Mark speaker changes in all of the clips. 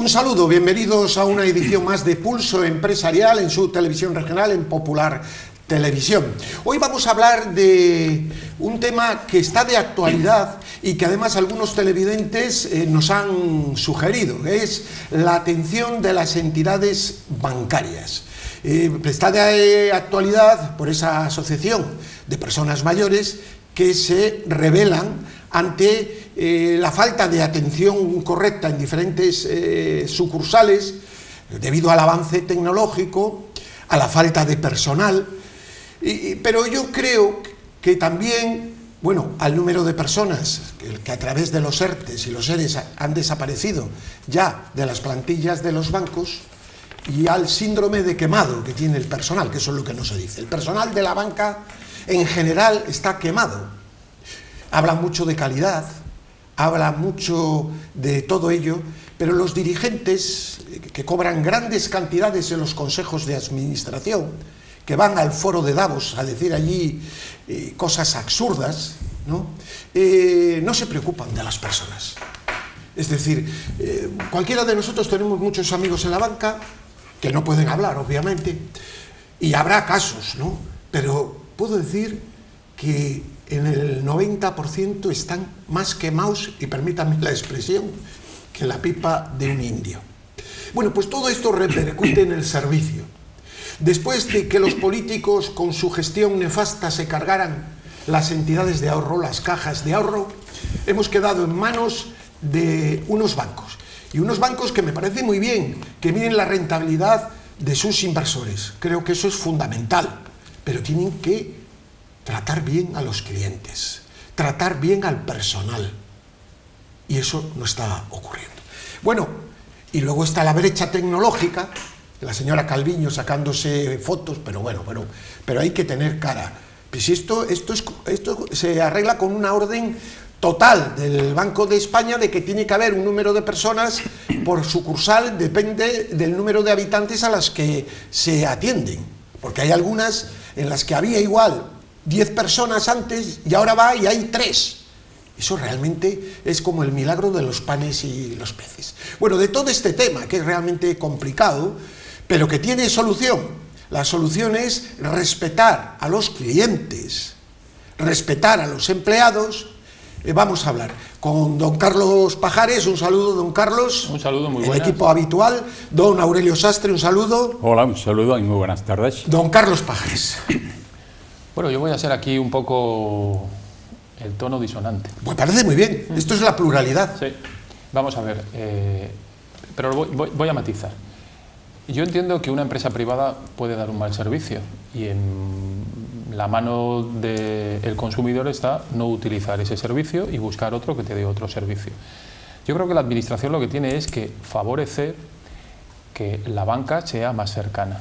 Speaker 1: Un saludo, bienvenidos a una edición más de Pulso Empresarial en su televisión regional, en Popular Televisión. Hoy vamos a hablar de un tema que está de actualidad y que además algunos televidentes nos han sugerido, que es la atención de las entidades bancarias. Está de actualidad por esa asociación de personas mayores que se rebelan ante la falta de atención correcta en diferentes sucursales debido al avance tecnológico, a la falta de personal, pero yo creo que también, bueno, al número de personas que a través de los ERTEs y los ERES han desaparecido ya de las plantillas de los bancos, y al síndrome de quemado que tiene el personal, que eso es lo que no se dice. El personal de la banca en general está quemado. Habla mucho de calidad, habla mucho de todo ello, pero los dirigentes que cobran grandes cantidades en los consejos de administración, que van al foro de Davos a decir allí cosas absurdas, ¿no? No se preocupan de las personas. Es decir, cualquiera de nosotros tenemos muchos amigos en la banca que no pueden hablar, obviamente, y habrá casos, ¿no? Pero puedo decir que en el 90% están más quemados, y permítanme la expresión, que la pipa de un indio. Bueno, pues todo esto repercute en el servicio. Después de que los políticos con su gestión nefasta se cargaran las entidades de ahorro, las cajas de ahorro, hemos quedado en manos de unos bancos. Y unos bancos que me parece muy bien, que miren la rentabilidad de sus inversores. Creo que eso es fundamental, pero tienen que tratar bien a los clientes, tratar bien al personal, y eso no está ocurriendo. Bueno, y luego está la brecha tecnológica, la señora Calviño sacándose fotos, pero bueno, pero hay que tener cara. Pues si esto se arregla con una orden total del Banco de España de que tiene que haber un número de personas por sucursal, depende del número de habitantes a las que se atienden, porque hay algunas en las que había igual 10 personas antes y ahora va y hay 3. Eso realmente es como el milagro de los panes y los peces. Bueno, de todo este tema, que es realmente complicado, pero que tiene solución. La solución es respetar a los clientes, respetar a los empleados. Vamos a hablar con don Carlos Pajares. Un saludo, don Carlos.
Speaker 2: Un saludo, muy buenas.
Speaker 1: El equipo habitual. Don Aurelio Sastre, un saludo.
Speaker 3: Hola, un saludo y muy buenas tardes.
Speaker 1: Don Carlos Pajares.
Speaker 2: Bueno, yo voy a hacer aquí un poco el tono disonante.
Speaker 1: Pues parece muy bien. Esto es la pluralidad.
Speaker 2: Sí. Vamos a ver, pero voy a matizar. Yo entiendo que una empresa privada puede dar un mal servicio y en la mano del consumidor está no utilizar ese servicio y buscar otro que te dé otro servicio. Yo creo que la administración lo que tiene es que favorecer que la banca sea más cercana.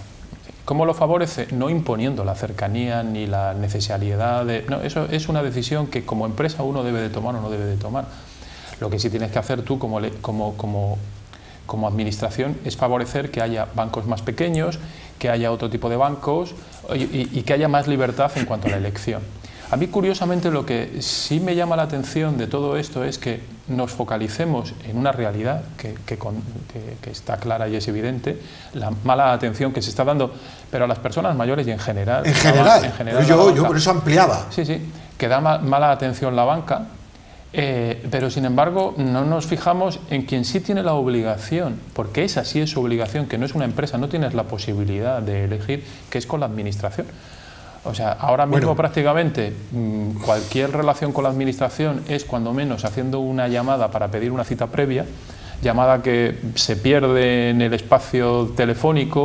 Speaker 2: ¿Cómo lo favorece? No imponiendo la cercanía ni la necesidad de... No, eso es una decisión que como empresa uno debe de tomar o no debe de tomar. Lo que sí tienes que hacer tú como administración es favorecer que haya bancos más pequeños, que haya otro tipo de bancos y que haya más libertad en cuanto a la elección. A mí, curiosamente, lo que sí me llama la atención de todo esto es que nos focalicemos en una realidad que está clara y es evidente, la mala atención que se está dando, pero a las personas mayores y en general.
Speaker 1: En general, yo por eso ampliaba.
Speaker 2: Sí, que da mala atención la banca. Pero sin embargo no nos fijamos en quien sí tiene la obligación, porque esa sí es su obligación, que no es una empresa, no tienes la posibilidad de elegir, que es con la administración. O sea, ahora mismo prácticamente cualquier relación con la administración es cuando menos haciendo una llamada para pedir una cita previa, llamada que se pierde en el espacio telefónico.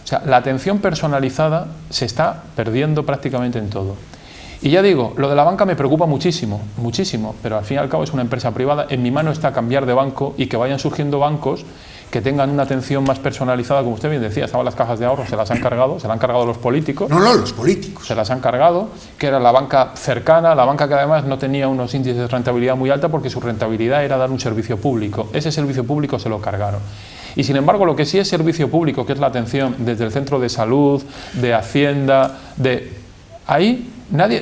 Speaker 2: O sea, la atención personalizada se está perdiendo prácticamente en todo. Y ya digo, lo de la banca me preocupa muchísimo, muchísimo, pero al fin y al cabo es una empresa privada. En mi mano está cambiar de banco y que vayan surgiendo bancos que tengan una atención más personalizada, como usted bien decía. Estaban las cajas de ahorro, se las han cargado, se las han cargado los políticos.
Speaker 1: No, los políticos.
Speaker 2: Se las han cargado, que era la banca cercana, la banca que además no tenía unos índices de rentabilidad muy alta porque su rentabilidad era dar un servicio público. Ese servicio público se lo cargaron. Y sin embargo, lo que sí es servicio público, que es la atención desde el centro de salud, de Hacienda, ahí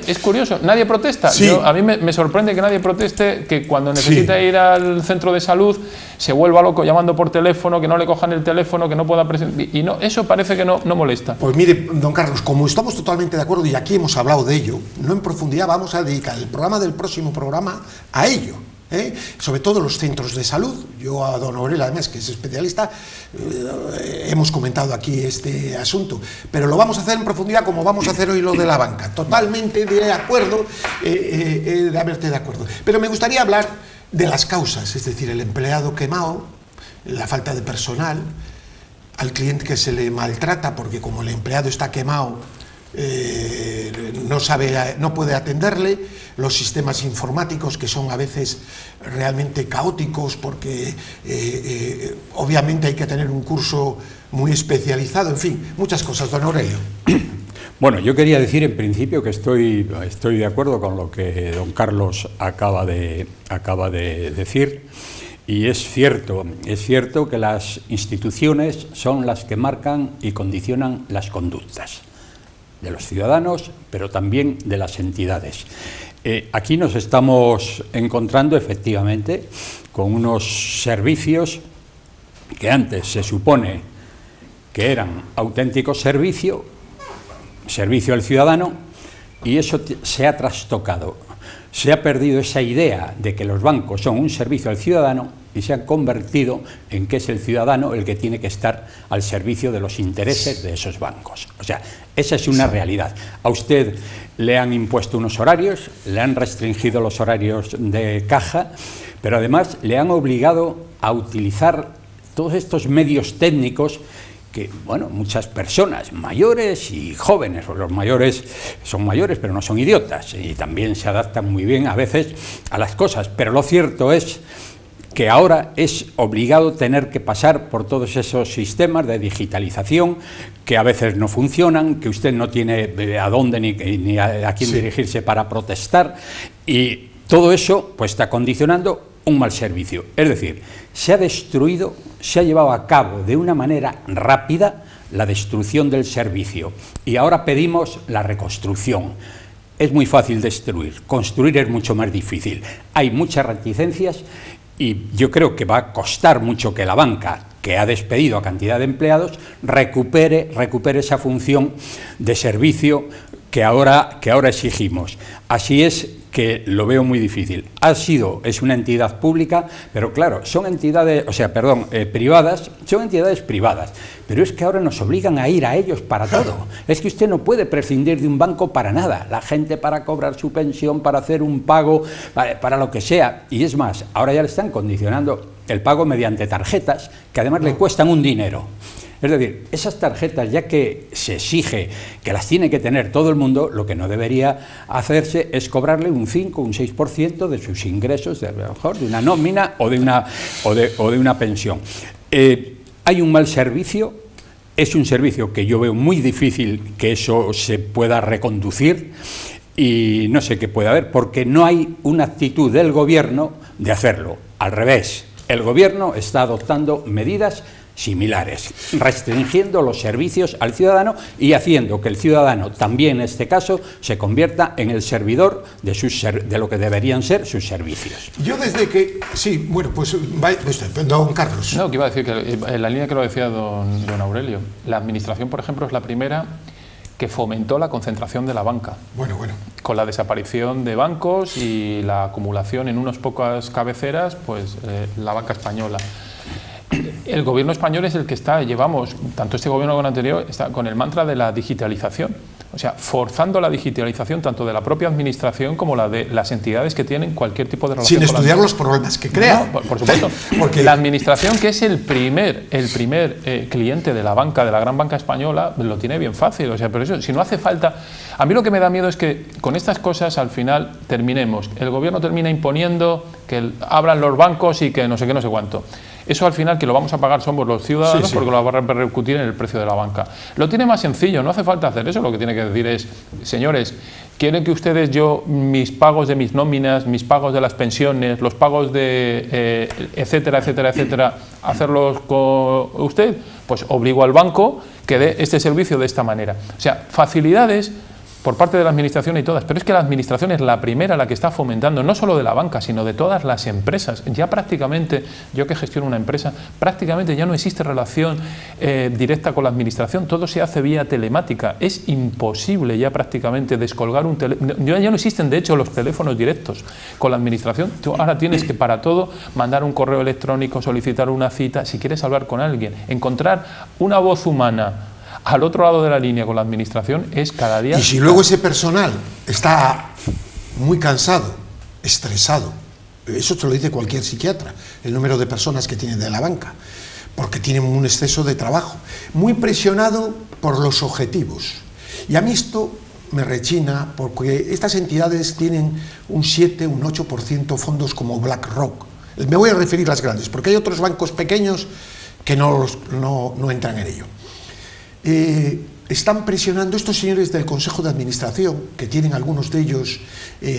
Speaker 2: Es curioso, nadie protesta.
Speaker 1: Sí.
Speaker 2: A mí me sorprende que nadie proteste, que cuando necesita ir al centro de salud se vuelva loco llamando por teléfono, que no le cojan el teléfono, que no pueda presentar. Y no, eso parece que no molesta.
Speaker 1: Pues mire, don Carlos, como estamos totalmente de acuerdo y aquí hemos hablado de ello, no en profundidad, vamos a dedicar el programa del próximo programa a ello. Sobre todo los centros de salud. Yo a don Aurelio, además, que es especialista, hemos comentado aquí este asunto, pero lo vamos a hacer en profundidad como vamos a hacer hoy lo de la banca. Totalmente de acuerdo, de haberte de acuerdo. Pero me gustaría hablar de las causas, es decir, el empleado quemado, la falta de personal, al cliente que se le maltrata porque como el empleado está quemado, no puede atenderle, los sistemas informáticos que son a veces realmente caóticos porque obviamente hay que tener un curso muy especializado, en fin, muchas cosas, don Aurelio.
Speaker 3: Bueno, yo quería decir en principio que estoy de acuerdo con lo que don Carlos acaba de decir. Y es cierto que las instituciones son las que marcan y condicionan las conductas de los ciudadanos, pero también de las entidades. Aquí nos estamos encontrando efectivamente con unos servicios que antes se supone que eran auténticos servicio al ciudadano, y eso se ha trastocado. Se ha perdido esa idea de que los bancos son un servicio al ciudadano y se han convertido en que es el ciudadano el que tiene que estar al servicio de los intereses de esos bancos. O sea, esa es una realidad. A usted le han impuesto unos horarios, le han restringido los horarios de caja, pero además le han obligado a utilizar todos estos medios técnicos que, bueno, muchas personas mayores y jóvenes, los mayores son mayores pero no son idiotas y también se adaptan muy bien a veces a las cosas, pero lo cierto es que ahora es obligado tener que pasar por todos esos sistemas de digitalización que a veces no funcionan, que usted no tiene a dónde ni a quién dirigirse para protestar, y todo eso pues está condicionando un mal servicio. Es decir, se ha destruido, se ha llevado a cabo de una manera rápida la destrucción del servicio y ahora pedimos la reconstrucción. Es muy fácil destruir, construir es mucho más difícil. Hay muchas reticencias y yo creo que va a costar mucho que la banca, que ha despedido a cantidad de empleados, recupere esa función de servicio que ahora exigimos. Así es que lo veo muy difícil. Es una entidad pública, pero claro, son entidades, privadas, son entidades privadas, pero es que ahora nos obligan a ir a ellos para todo. Es que usted no puede prescindir de un banco para nada, la gente para cobrar su pensión, para hacer un pago, para lo que sea, y es más, ahora ya le están condicionando el pago mediante tarjetas, que además le cuestan un dinero. Es decir, esas tarjetas, ya que se exige que las tiene que tener todo el mundo, lo que no debería hacerse es cobrarle un 5 o un 6% de sus ingresos, a lo mejor de una nómina o de una pensión. Hay un mal servicio, es un servicio que yo veo muy difícil que eso se pueda reconducir y no sé qué puede haber, porque no hay una actitud del gobierno de hacerlo. Al revés, el gobierno está adoptando medidas similares, restringiendo los servicios al ciudadano y haciendo que el ciudadano también en este caso se convierta en el servidor de lo que deberían ser sus servicios.
Speaker 1: Yo desde que... Sí, bueno, pues don Carlos.
Speaker 2: No, que iba a decir que en la línea que lo decía don Aurelio, la administración, por ejemplo, es la primera que fomentó la concentración de la banca. Bueno. Con la desaparición de bancos y la acumulación en unas pocas cabeceras, pues la banca española. El gobierno español es el que llevamos, tanto este gobierno como el anterior, está con el mantra de la digitalización. O sea, forzando la digitalización tanto de la propia administración como la de las entidades que tienen cualquier tipo de relación.
Speaker 1: Sin estudiar los problemas que crea.
Speaker 2: No, por supuesto. Porque la administración, que es el primer cliente de la banca, de la gran banca española, lo tiene bien fácil. O sea, pero eso, si no hace falta... A mí lo que me da miedo es que con estas cosas al final terminemos. El gobierno termina imponiendo que abran los bancos y que no sé qué, no sé cuánto. Eso al final que lo vamos a pagar somos los ciudadanos, porque lo va a repercutir en el precio de la banca. Lo tiene más sencillo, no hace falta hacer eso, lo que tiene que decir es, señores, ¿quieren que ustedes mis pagos de mis nóminas, mis pagos de las pensiones, los pagos de etcétera, hacerlos con usted? Pues obligo al banco que dé este servicio de esta manera. O sea, facilidades por parte de la administración y todas, pero es que la administración es la primera la que está fomentando, no solo de la banca, sino de todas las empresas. Ya prácticamente, yo que gestiono una empresa, prácticamente ya no existe relación directa con la administración, todo se hace vía telemática. Es imposible ya prácticamente descolgar un teléfono. Ya no existen, de hecho, los teléfonos directos con la administración. Tú ahora tienes que para todo mandar un correo electrónico, solicitar una cita, si quieres hablar con alguien, encontrar una voz humana al otro lado de la línea con la administración es cada día...
Speaker 1: Y si luego ese personal está muy cansado, estresado, eso te lo dice cualquier psiquiatra, el número de personas que tiene de la banca, porque tienen un exceso de trabajo, muy presionado por los objetivos. Y a mí esto me rechina porque estas entidades tienen un 7, un 8% fondos como BlackRock. Me voy a referir a las grandes, porque hay otros bancos pequeños que no entran en ello. Están presionando estos señores del Consejo de Administración, que tienen algunos de ellos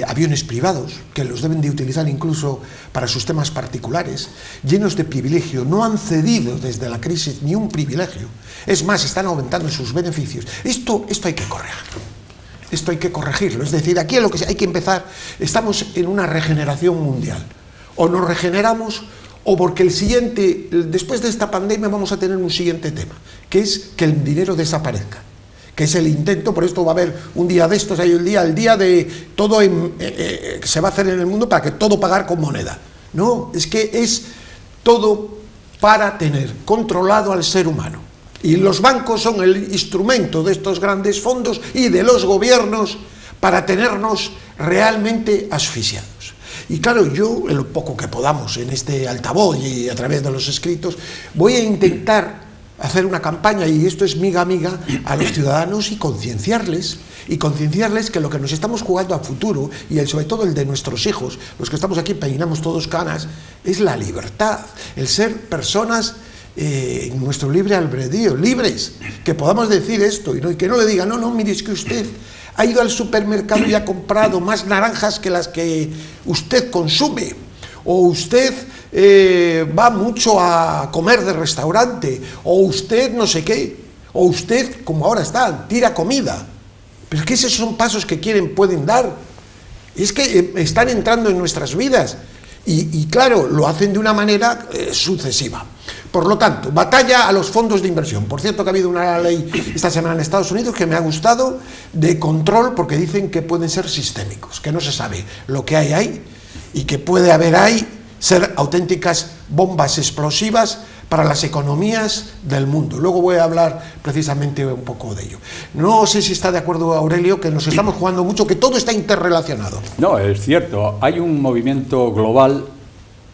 Speaker 1: aviones privados, que los deben de utilizar incluso para sus temas particulares, llenos de privilegio. No han cedido desde la crisis ni un privilegio. Es más, están aumentando sus beneficios. Esto hay que corregirlo. Esto hay que corregirlo. Es decir, aquí lo que hay que empezar, estamos en una regeneración mundial. O nos regeneramos, o porque después de esta pandemia vamos a tener un siguiente tema, que es que el dinero desaparezca, que es el intento. Por esto va a haber un día de estos, hay el día de todo que se va a hacer en el mundo para que todo pagar con moneda. No, es que es todo para tener controlado al ser humano. Y los bancos son el instrumento de estos grandes fondos y de los gobiernos para tenernos realmente asfixiados. Y claro, yo, en lo poco que podamos en este altavoz y a través de los escritos, voy a intentar hacer una campaña, y esto es miga amiga, a los ciudadanos y concienciarles que lo que nos estamos jugando a futuro, y sobre todo el de nuestros hijos, los que estamos aquí peinamos todos canas, es la libertad, el ser personas en nuestro libre albedrío, libres, que podamos decir esto y que no le digan, no, mire, es que usted ha ido al supermercado y ha comprado más naranjas que las que usted consume, o usted va mucho a comer de restaurante, o usted no sé qué, o usted, como ahora está, tira comida. Pero es que esos son pasos que pueden dar. Es que están entrando en nuestras vidas y claro, lo hacen de una manera sucesiva. Por lo tanto, batalla a los fondos de inversión. Por cierto, que ha habido una ley esta semana en Estados Unidos que me ha gustado, de control, porque dicen que pueden ser sistémicos, que no se sabe lo que hay ahí y que puede haber ahí ser auténticas bombas explosivas para las economías del mundo. Luego voy a hablar precisamente un poco de ello. No sé si está de acuerdo Aurelio, que nos estamos jugando mucho, que todo está interrelacionado.
Speaker 3: No, es cierto. Hay un movimiento global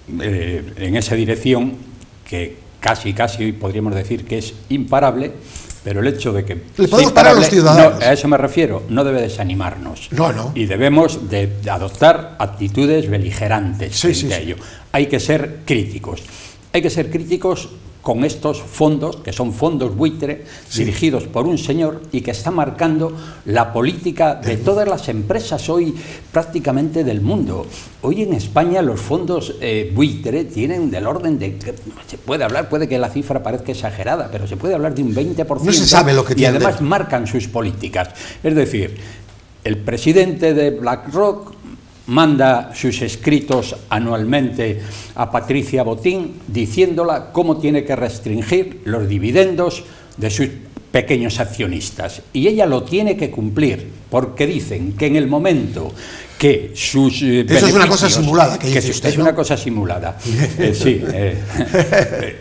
Speaker 3: en esa dirección que casi podríamos decir que es imparable, pero el hecho de que...
Speaker 1: ¿Le podemos parar a los ciudadanos?
Speaker 3: No, a eso me refiero, no debe desanimarnos.
Speaker 1: No.
Speaker 3: Y debemos de adoptar actitudes beligerantes frente a ello. Hay que ser críticos. Hay que ser críticos con estos fondos, que son fondos buitre, dirigidos por un señor y que está marcando la política de todas las empresas hoy prácticamente del mundo. Hoy en España los fondos buitre tienen del orden de... Se puede hablar, puede que la cifra parezca exagerada, pero se puede hablar de un 20%. No
Speaker 1: se sabe lo que tiene.
Speaker 3: Y además marcan sus políticas. Es decir, el presidente de BlackRock manda sus escritos anualmente a Patricia Botín diciéndola cómo tiene que restringir los dividendos de sus pequeños accionistas. Y ella lo tiene que cumplir, porque dicen que en el momento que sus
Speaker 1: Eso es una cosa simulada, que dice usted,
Speaker 3: es
Speaker 1: ¿no?
Speaker 3: una cosa simulada.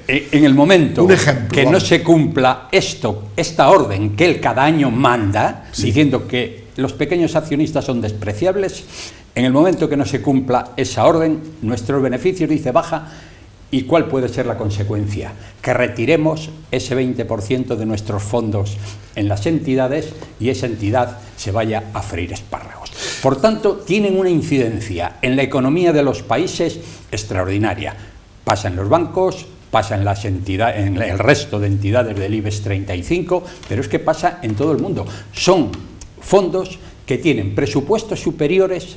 Speaker 3: En el momento que no se cumpla esta orden que él cada año manda, diciendo que los pequeños accionistas son despreciables, en el momento que no se cumpla esa orden, nuestros beneficios, dice, baja. ¿Y cuál puede ser la consecuencia? Que retiremos ese 20% de nuestros fondos en las entidades y esa entidad se vaya a freír espárragos. Por tanto, tienen una incidencia en la economía de los países extraordinaria. Pasa en los bancos, pasa en las entidades, en el resto de entidades del IBEX 35, pero es que pasa en todo el mundo. Son fondos que tienen presupuestos superiores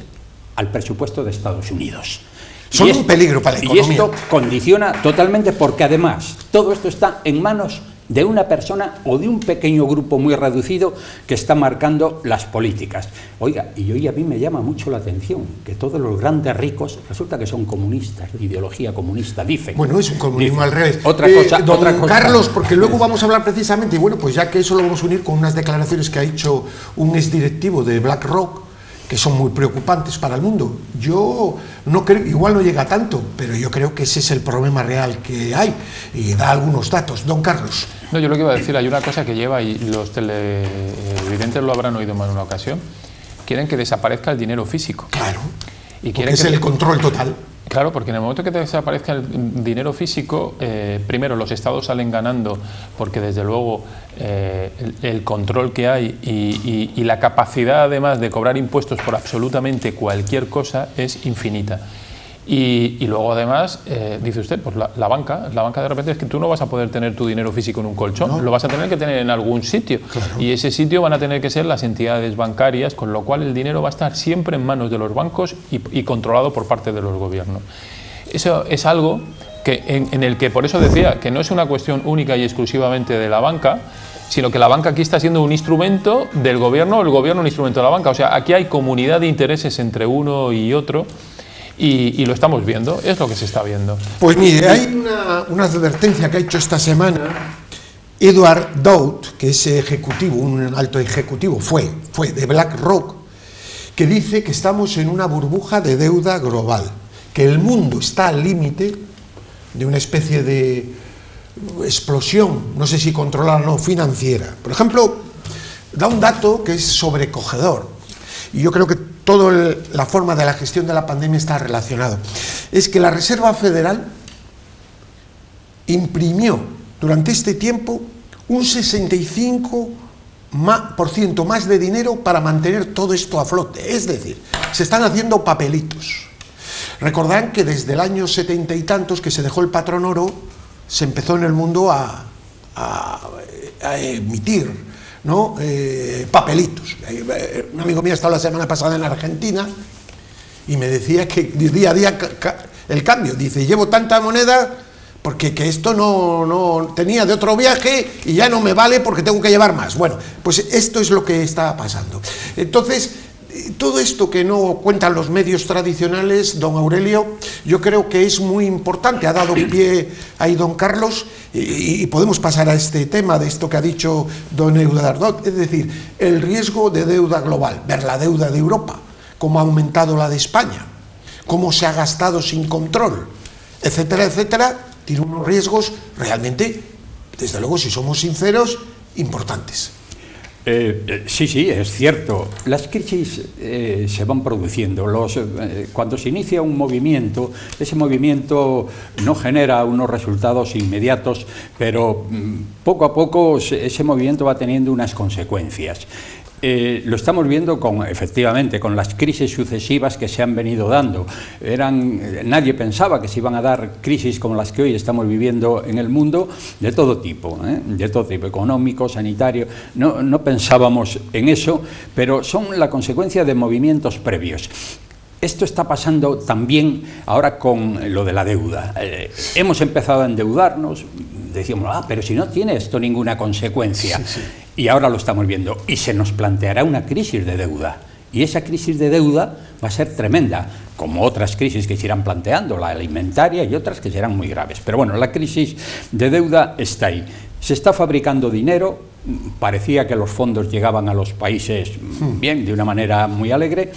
Speaker 3: al presupuesto de Estados Unidos.
Speaker 1: Son un peligro para la economía.
Speaker 3: Y esto condiciona totalmente, porque además todo esto está en manos de una persona o de un pequeño grupo muy reducido que está marcando las políticas. Oiga, y hoy a mí me llama mucho la atención que todos los grandes ricos resulta que son comunistas, de ideología comunista, dicen.
Speaker 1: Bueno, es un comunismo al revés.
Speaker 3: Otra cosa,
Speaker 1: Carlos, porque luego vamos a hablar precisamente, y bueno, pues ya que eso lo vamos a unir con unas declaraciones que ha hecho un exdirectivo de BlackRock, que son muy preocupantes para el mundo. Yo no creo, igual no llega tanto, pero yo creo que ese es el problema real que hay, y da algunos datos. Don Carlos.
Speaker 2: No, yo lo que iba a decir, hay una cosa que lleva, y los televidentes lo habrán oído más de una ocasión, quieren que desaparezca el dinero físico.
Speaker 1: Claro,
Speaker 2: y quieren
Speaker 1: es el control total.
Speaker 2: Claro, porque en el momento que desaparezca el dinero físico, primero los estados salen ganando, porque desde luego el control que hay y la capacidad además de cobrar impuestos por absolutamente cualquier cosa es infinita. Y luego además, dice usted, pues la banca de repente es que tú no vas a poder tener tu dinero físico en un colchón, no. Lo vas a tener que tener en algún sitio. Claro. Y ese sitio van a tener que ser las entidades bancarias, con lo cual el dinero va a estar siempre en manos de los bancos y controlado por parte de los gobiernos. Eso es algo que, en el que, por eso decía, que no es una cuestión única y exclusivamente de la banca, sino que la banca aquí está siendo un instrumento del gobierno, el gobierno un instrumento de la banca. O sea, aquí hay comunidad de intereses entre uno y otro. Y lo estamos viendo, es lo que se está viendo.
Speaker 1: Pues mire, hay una advertencia que ha hecho esta semana Edward Dowd, que es ejecutivo, un alto ejecutivo, fue de BlackRock, que dice que estamos en una burbuja de deuda global, que el mundo está al límite de una especie de explosión, no sé si controlada o no, financiera. Por ejemplo, da un dato que es sobrecogedor, y yo creo que toda la forma de la gestión de la pandemia está relacionado. Es que la Reserva Federal imprimió durante este tiempo un 65% más de dinero para mantener todo esto a flote. Es decir, se están haciendo papelitos. Recordarán que desde el año 70 y tantos que se dejó el patrón oro, se empezó en el mundo a emitir, ¿no? Papelitos. Un amigo mío estaba la semana pasada en Argentina y me decía que día a día el cambio, dice, llevo tanta moneda porque que esto no tenía de otro viaje y ya no me vale porque tengo que llevar más. Bueno, pues esto es lo que está pasando. Entonces, todo esto que no cuentan los medios tradicionales, don Aurelio, yo creo que es muy importante. Ha dado pie ahí don Carlos y podemos pasar a este tema de esto que ha dicho don Edward, es decir, el riesgo de deuda global, ver la deuda de Europa, cómo ha aumentado la de España, cómo se ha gastado sin control, etcétera, etcétera. Tiene unos riesgos realmente, desde luego, si somos sinceros, importantes.
Speaker 3: Sí, es cierto. Las crisis se van produciendo. Cuando se inicia un movimiento, ese movimiento no genera unos resultados inmediatos, pero poco a poco ese movimiento va teniendo unas consecuencias. Lo estamos viendo efectivamente con las crisis sucesivas que se han venido dando. Nadie pensaba que se iban a dar crisis como las que hoy estamos viviendo en el mundo, de todo tipo, económico, sanitario. No pensábamos en eso, pero son la consecuencia de movimientos previos. Esto está pasando también ahora con lo de la deuda. Hemos empezado a endeudarnos, decíamos, pero si no tiene esto ninguna consecuencia. Sí, sí. Y ahora lo estamos viendo. Y se nos planteará una crisis de deuda. Y esa crisis de deuda va a ser tremenda, como otras crisis que se irán planteando, la alimentaria y otras que serán muy graves. Pero bueno, la crisis de deuda está ahí. Se está fabricando dinero, parecía que los fondos llegaban a los países bien, de una manera muy alegre.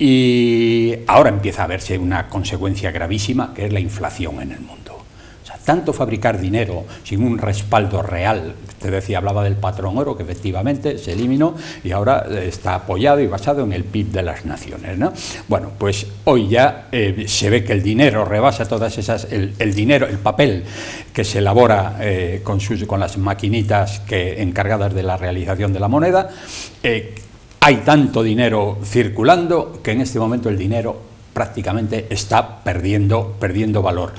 Speaker 3: Y ahora empieza a verse una consecuencia gravísima, que es la inflación en el mundo. O sea, tanto fabricar dinero sin un respaldo real, te decía, hablaba del patrón oro, que efectivamente se eliminó y ahora está apoyado y basado en el PIB de las naciones, ¿no? Bueno, pues hoy ya se ve que el dinero rebasa todas esas, el dinero, el papel que se elabora con las maquinitas encargadas de la realización de la moneda. Hay tanto dinero circulando que en este momento el dinero prácticamente está perdiendo valor.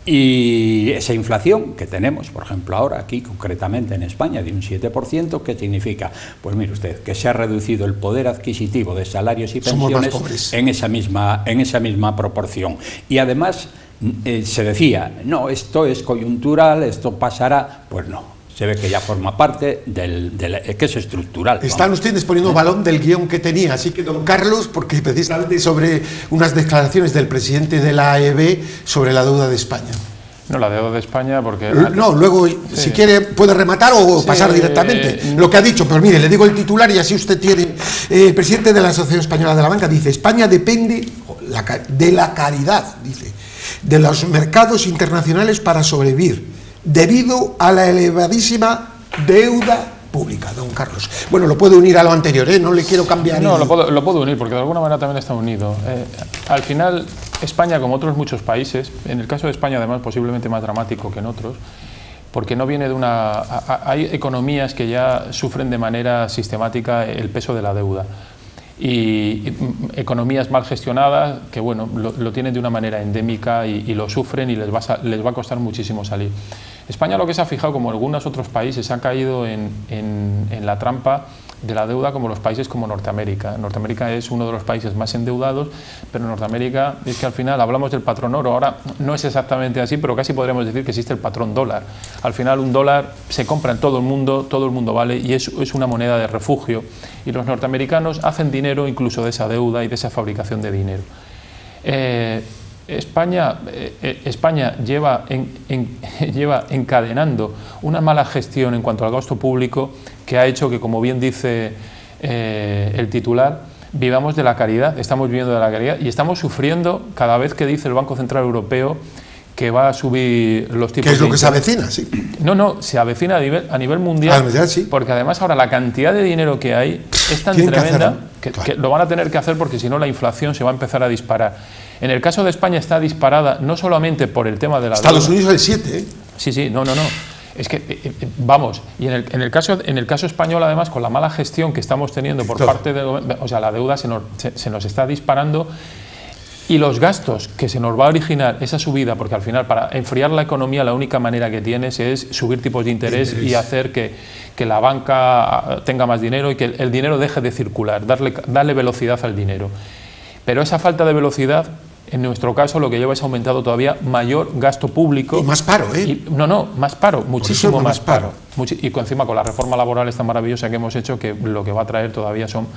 Speaker 3: Y esa inflación que tenemos, por ejemplo, ahora aquí concretamente en España de un 7%, ¿qué significa? Pues mire usted, que se ha reducido el poder adquisitivo de salarios y pensiones en esa misma proporción. Y además se decía, no, esto es coyuntural, esto pasará. Pues no. se ve que ya forma parte que es estructural.
Speaker 1: Están ustedes poniendo balón del guión que tenía, así que don Carlos, porque precisamente sobre unas declaraciones del presidente de la AEB sobre la deuda de España.
Speaker 2: No, la deuda de España, porque...
Speaker 1: No, luego, si quiere, puede rematar o pasar directamente lo que ha dicho. Pero mire, le digo el titular y así usted tiene... el presidente de la Asociación Española de la Banca dice: España depende de la caridad, dice, de los mercados internacionales para sobrevivir, debido a la elevadísima deuda pública. Don Carlos, bueno, lo puede unir a lo anterior, no le quiero cambiar.
Speaker 2: No, lo puedo unir, porque de alguna manera también está unido. Al final, España, como otros muchos países, en el caso de España además posiblemente más dramático que en otros, porque no viene de una... Hay economías que ya sufren de manera sistemática el peso de la deuda, y economías mal gestionadas que, bueno, lo tienen de una manera endémica y lo sufren y les va a costar muchísimo salir. España, lo que se ha fijado, como algunos otros países, ha caído en la trampa de la deuda como los países como Norteamérica. Norteamérica es uno de los países más endeudados, pero Norteamérica es que al final hablamos del patrón oro. Ahora no es exactamente así, pero casi podríamos decir que existe el patrón dólar. Al final un dólar se compra en todo el mundo vale, y es una moneda de refugio. Y los norteamericanos hacen dinero incluso de esa deuda y de esa fabricación de dinero. España lleva encadenando una mala gestión en cuanto al gasto público que ha hecho que, como bien dice el titular, vivamos de la caridad, estamos viviendo de la caridad y estamos sufriendo cada vez que dice el Banco Central Europeo que va a subir los tipos.
Speaker 1: ¿Qué es lo que se avecina? Sí.
Speaker 2: No, se avecina a nivel mundial,
Speaker 1: sí.
Speaker 2: Porque además ahora la cantidad de dinero que hay es tan tremenda que lo van a tener que hacer, porque si no la inflación se va a empezar a disparar. En el caso de España está disparada no solamente por el tema de la
Speaker 1: Estados Unidos el 7, ¿eh?
Speaker 2: Sí, no. Es que, vamos, y en el caso español, además, con la mala gestión que estamos teniendo por parte del gobierno, o sea, la deuda se nos está disparando, y los gastos que se nos va a originar esa subida, porque al final, para enfriar la economía, la única manera que tienes es subir tipos de interés y hacer que la banca tenga más dinero y que el dinero deje de circular, darle velocidad al dinero. Pero esa falta de velocidad, en nuestro caso, lo que lleva es aumentado todavía mayor gasto público.
Speaker 1: Y más paro, ¿eh?
Speaker 2: Más paro, muchísimo más paro. Y encima con la reforma laboral esta maravillosa que hemos hecho, que lo que va a traer todavía son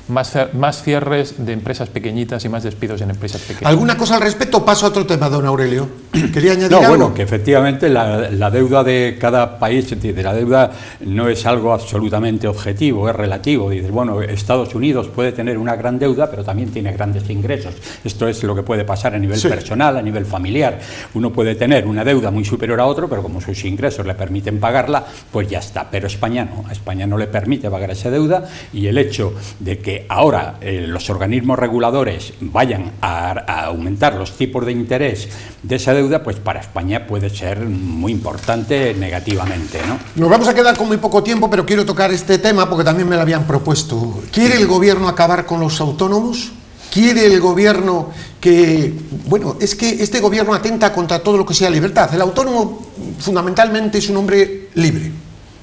Speaker 2: más cierres de empresas pequeñitas y más despidos en empresas pequeñas.
Speaker 1: ¿Alguna cosa al respecto? Paso a otro tema, don Aurelio. ¿Quería añadir algo?
Speaker 3: Bueno, que efectivamente la deuda de cada país, la deuda no es algo absolutamente objetivo, es relativo. Dices, bueno, Estados Unidos puede tener una gran deuda, pero también tiene grandes ingresos. Esto es lo que puede pasar a nivel personal, a nivel familiar. Uno puede tener una deuda muy superior a otro, pero como sus ingresos le permiten pagarla, pues ya está. Pero España no. A España no le permite pagar esa deuda, y el hecho de que ahora los organismos reguladores vayan a aumentar los tipos de interés de esa deuda, pues para España puede ser muy importante negativamente, ¿no?
Speaker 1: Nos vamos a quedar con muy poco tiempo, pero quiero tocar este tema porque también me lo habían propuesto. ¿Quiere el gobierno acabar con los autónomos? ¿Quiere el gobierno que... Bueno, es que este gobierno atenta contra todo lo que sea libertad. El autónomo fundamentalmente es un hombre libre,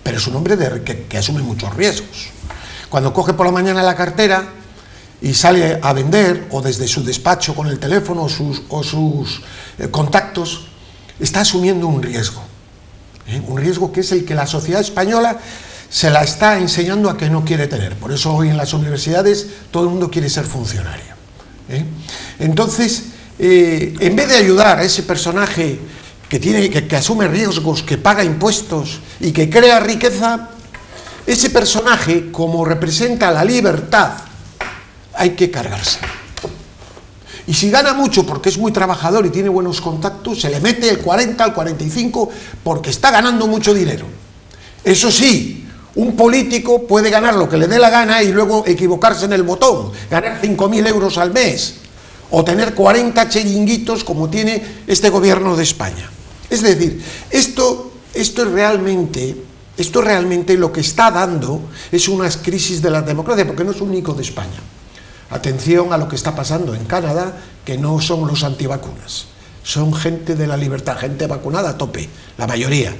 Speaker 1: pero es un hombre que asume muchos riesgos. Cuando coge por la mañana la cartera y sale a vender, o desde su despacho con el teléfono o sus contactos, está asumiendo un riesgo. Un riesgo que es el que la sociedad española se la está enseñando a que no quiere tener. Por eso hoy en las universidades todo el mundo quiere ser funcionario. Entonces, en vez de ayudar a ese personaje que asume riesgos, que paga impuestos y que crea riqueza, ese personaje, como representa la libertad, hay que cargarse. Y si gana mucho porque es muy trabajador y tiene buenos contactos, se le mete el 40 al 45 porque está ganando mucho dinero. Eso sí, un político puede ganar lo que le dé la gana y luego equivocarse en el botón, ganar 5.000 euros al mes o tener 40 chiringuitos como tiene este gobierno de España. Es decir, esto realmente lo que está dando es unas crisis de la democracia, porque no es único de España. Atención a lo que está pasando en Canadá, que no son los antivacunas, son gente de la libertad, gente vacunada a tope, la mayoría.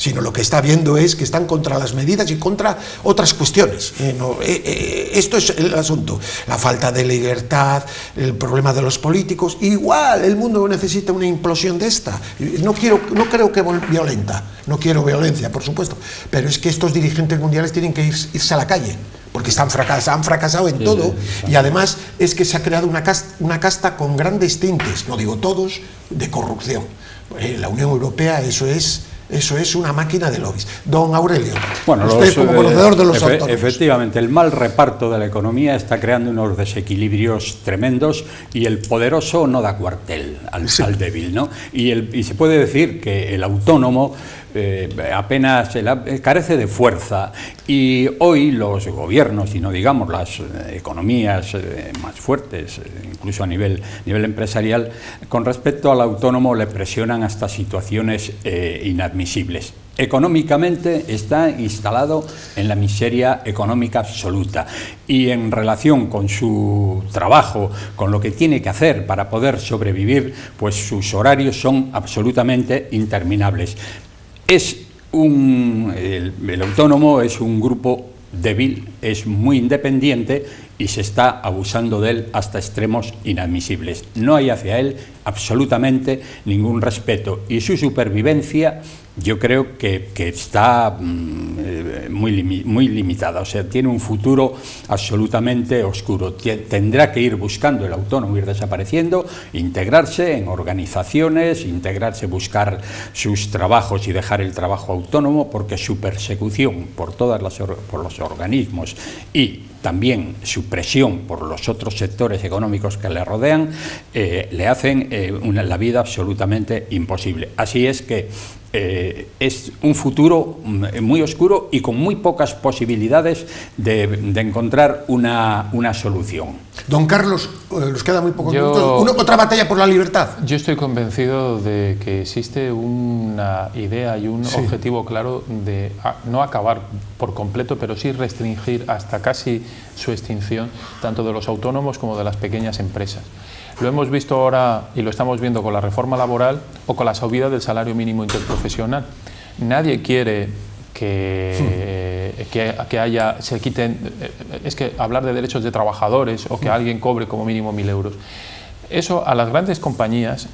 Speaker 1: sino lo que está viendo es que están contra las medidas y contra otras cuestiones. Esto es el asunto. La falta de libertad, el problema de los políticos. Igual el mundo necesita una implosión de esta. No creo que violenta, no quiero violencia, por supuesto, pero es que estos dirigentes mundiales tienen que irse a la calle, porque han fracasado en todo, y además es que se ha creado una casta con grandes tintes, no digo todos, de corrupción. La Unión Europea, eso es una máquina de lobbies. Don Aurelio,
Speaker 3: bueno,
Speaker 1: usted como conocedor de los autónomos.
Speaker 3: Efectivamente, el mal reparto de la economía está creando unos desequilibrios tremendos y el poderoso no da cuartel al débil, ¿no? Y se puede decir que el autónomo apenas carece de fuerza, y hoy los gobiernos, y no digamos las economías más fuertes, incluso a nivel empresarial, con respecto al autónomo le presionan hasta situaciones inadmisibles. Económicamente está instalado en la miseria económica absoluta, y en relación con su trabajo, con lo que tiene que hacer para poder sobrevivir, pues sus horarios son absolutamente interminables. El autónomo es un grupo débil, es muy independiente y se está abusando de él hasta extremos inadmisibles. No hay hacia él absolutamente ningún respeto, y su supervivencia yo creo que está muy limitada, o sea, tiene un futuro absolutamente oscuro. Tendrá que ir buscando el autónomo, ir desapareciendo, integrarse en organizaciones, buscar sus trabajos y dejar el trabajo autónomo, porque su persecución por los organismos y también su presión por los otros sectores económicos que le rodean le hacen la vida absolutamente imposible. Así es que es un futuro muy oscuro y con muy pocas posibilidades de encontrar una solución.
Speaker 1: Don Carlos, nos queda muy pocos minutos. ¿Otra batalla por la libertad?
Speaker 2: Yo estoy convencido de que existe una idea y un objetivo claro de no acabar por completo, pero sí restringir hasta casi su extinción, tanto de los autónomos como de las pequeñas empresas. Lo hemos visto ahora y lo estamos viendo con la reforma laboral o con la subida del salario mínimo interprofesional. Nadie quiere que se quiten, es que hablar de derechos de trabajadores o que alguien cobre como mínimo 1.000 euros. Eso a las grandes compañías,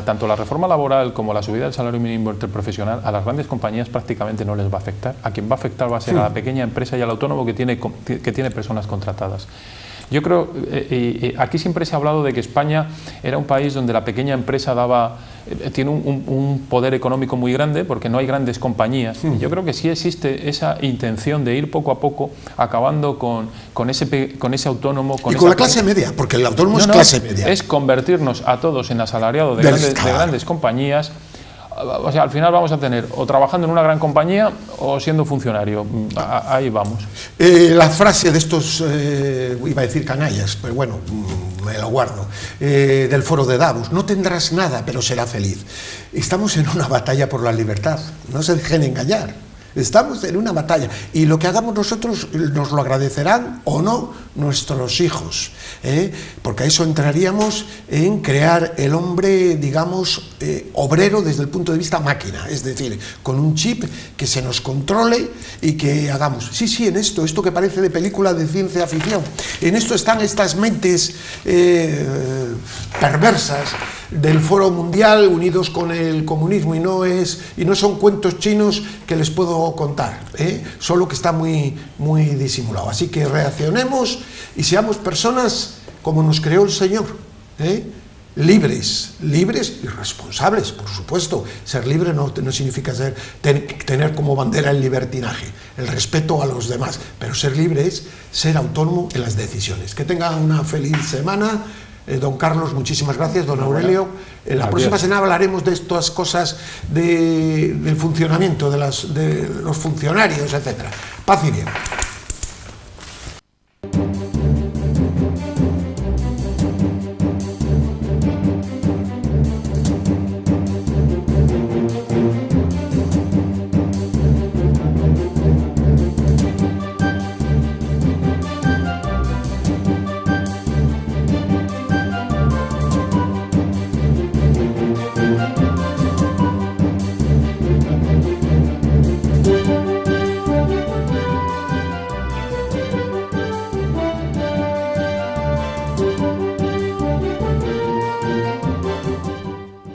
Speaker 2: tanto la reforma laboral como la subida del salario mínimo interprofesional, a las grandes compañías prácticamente no les va a afectar. A quien va a afectar va a ser a la pequeña empresa y al autónomo que tiene personas contratadas. Yo creo, aquí siempre se ha hablado de que España era un país donde la pequeña empresa tiene un poder económico muy grande porque no hay grandes compañías. Yo creo que sí existe esa intención de ir poco a poco acabando con ese autónomo.
Speaker 1: Y con la clase media, porque el autónomo es clase media.
Speaker 2: Es convertirnos a todos en asalariados de grandes compañías. O sea, al final vamos a tener o trabajando en una gran compañía o siendo funcionario. Ahí vamos.
Speaker 1: La frase de estos, iba a decir canallas, pero bueno, me lo guardo, del foro de Davos: no tendrás nada, pero será feliz. Estamos en una batalla por la libertad, no se dejen engañar. Estamos en una batalla, y lo que hagamos nosotros nos lo agradecerán o no nuestros hijos, porque a eso entraríamos en crear el hombre, digamos, obrero desde el punto de vista máquina, es decir, con un chip que se nos controle y que hagamos, sí, en esto que parece de película de ciencia ficción, en esto están estas mentes perversas del Foro Mundial unidos con el comunismo, y no son cuentos chinos que les puedo contar, solo que está muy disimulado. Así que reaccionemos y seamos personas como nos creó el Señor, libres y responsables, por supuesto. Ser libre no significa tener como bandera el libertinaje, el respeto a los demás, pero ser libre es ser autónomo en las decisiones. Que tengan una feliz semana. Don Carlos, muchísimas gracias. Don Aurelio, en la próxima semana hablaremos de estas cosas del funcionamiento de los funcionarios, etcétera. Paz y bien.